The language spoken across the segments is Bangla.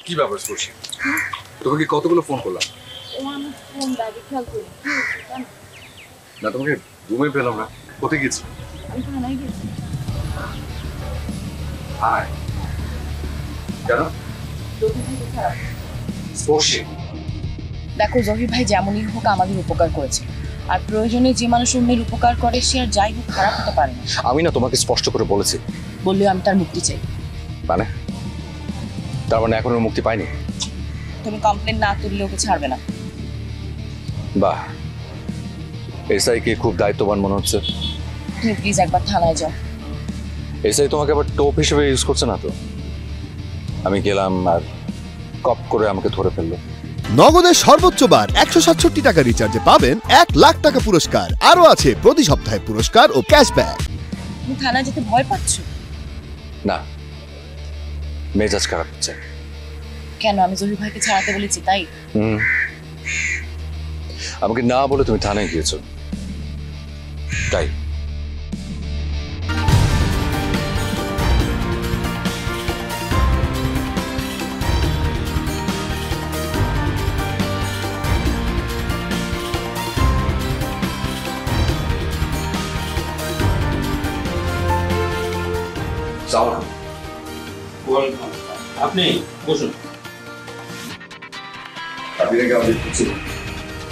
কি ব্যাপার করছি? তোমাকে কতগুলো ফোন করলাম? না তোমাকে রুমে পেলাম না, কোথায় গেছি? কেন? দেখো জহির ভাই যেমনই হোক আমাদের উপকার করেছে, আর প্রয়োজনে যে মানুষ অন্যের উপকার করে সে আর যাই হোক খারাপ হতে পারে না। আমি না তোমাকে স্পষ্ট করে বলেছি। বললেও আমি তার মুক্তি চাই। মানে তার মানে এখনো মুক্তি পাইনি? তুমি কমপ্লেন না তুললে ওকে ছাড়বে না। বাহ, এসআই কে খুব দায়িত্ববান মনে হচ্ছে। তুমি প্লিজ একবার থানায় যাও। এসআই তোমাকে আবার টোপ হিসেবে ইউজ করছে না তো? আমি গেলাম আর কপ করে আমাকে ধরে ফেললো। নগদের সর্বোচ্চ বার 167 টাকা রিচার্জে পাবেন 1 লাখ টাকা পুরস্কার। আরও আছে প্রতি সপ্তাহে পুরস্কার ও ক্যাশব্যাক। তুমি থানায় যেতে ভয় পাচ্ছ? না, মেজাজ খারাপ হচ্ছে। কেন? আমি জহির ভাইকে ছাড়াতে বলেছি তাই? আমাকে না বলে তুমি থানায় গিয়েছো তাই? আপনি বসুন।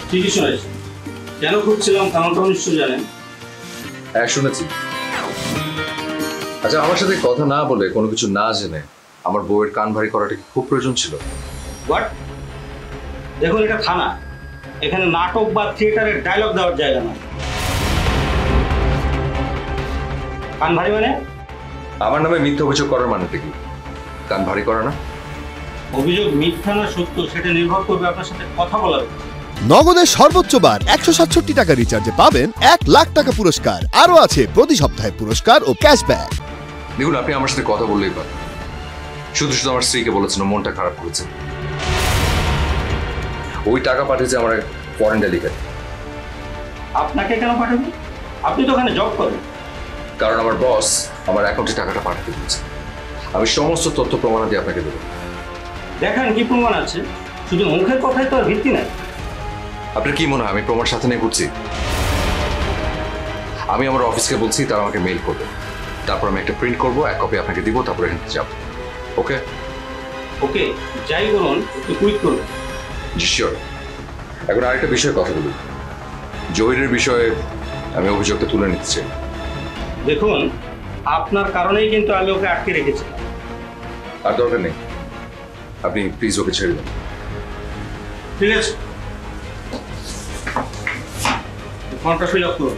ঠিকই শুনেছেন। কেন খুঁজছিলাম কারণটাও নিশ্চয় জানেন। হ্যাঁ শুনেছি। আচ্ছা, আমার সাথে কথা না বলে কোনো কিছু না জেনে আমার বউয়ের কান ভারী করাটা কি খুব প্রয়োজন ছিল? হোয়াট? দেখুন, এটা থানা, এখানে নাটক বা থিয়েটারের ডায়লগ দেওয়ার জায়গা না। কান ভারী মানে? আমার নামে মিথ্যা অভিযোগ করার মানে কি? কান ভারী করা না? অভিযোগ মিথ্যা না সত্য সেটা নির্ভর করবে আপনার সাথে কথা বলার উপর। নগদের সর্বোচ্চ বার 167 টাকা রিচার্জে পাবেন 1 লাখ টাকা পুরস্কার। আরও আছে প্রতি সপ্তাহে পুরস্কার ও ক্যাশব্যাক। দেখুন, আপনি আমার সাথে কথা বললেই পারেন। শুধু শুধু আমার স্ত্রীকে বলেছেন মনটা খারাপ করেছে। ওই টাকা পাঠিয়েছে আমার ফরেন ডেলিগেট। আপনাকে কেন পাঠাবেন? আপনি তো ওখানে জব করেন। কারণ আমার বস আমার অ্যাকাউন্টে টাকাটা পাঠাতে দিয়েছে। আমি সমস্ত তথ্য প্রমাণাদি আপনাকে দেবো। দেখান কি প্রমাণ আছে। শুধু মুখের কথাই তো আর ভিত্তি নাই। আপনার কি মনে হয় আমি প্রমাণ সাথে নিয়ে ঘুরছি? আমি আমার অফিসকে বলছি তারা আমাকে মেইল করবে, তারপর আমি একটা প্রিন্ট করবো, এক কপি আপনাকে দিব, তারপর এখান থেকে যাবো। ওকে? ওকে, যাই বলুন একটু কুইক করুন। জি শিওর। এখন আরেকটা বিষয়ে কথা বলি। জহিরের বিষয়ে আমি অভিযোগটা তুলে নিতে চাই। দেখুন, আপনার কারণেই কিন্তু আমি ওকে আটকে রেখেছি। আর দরকার নেই, আপনি প্লিজ ওকে ছেড়ে দেন। ঠিক আছে, ফর্মটা ফিল আপ করুন।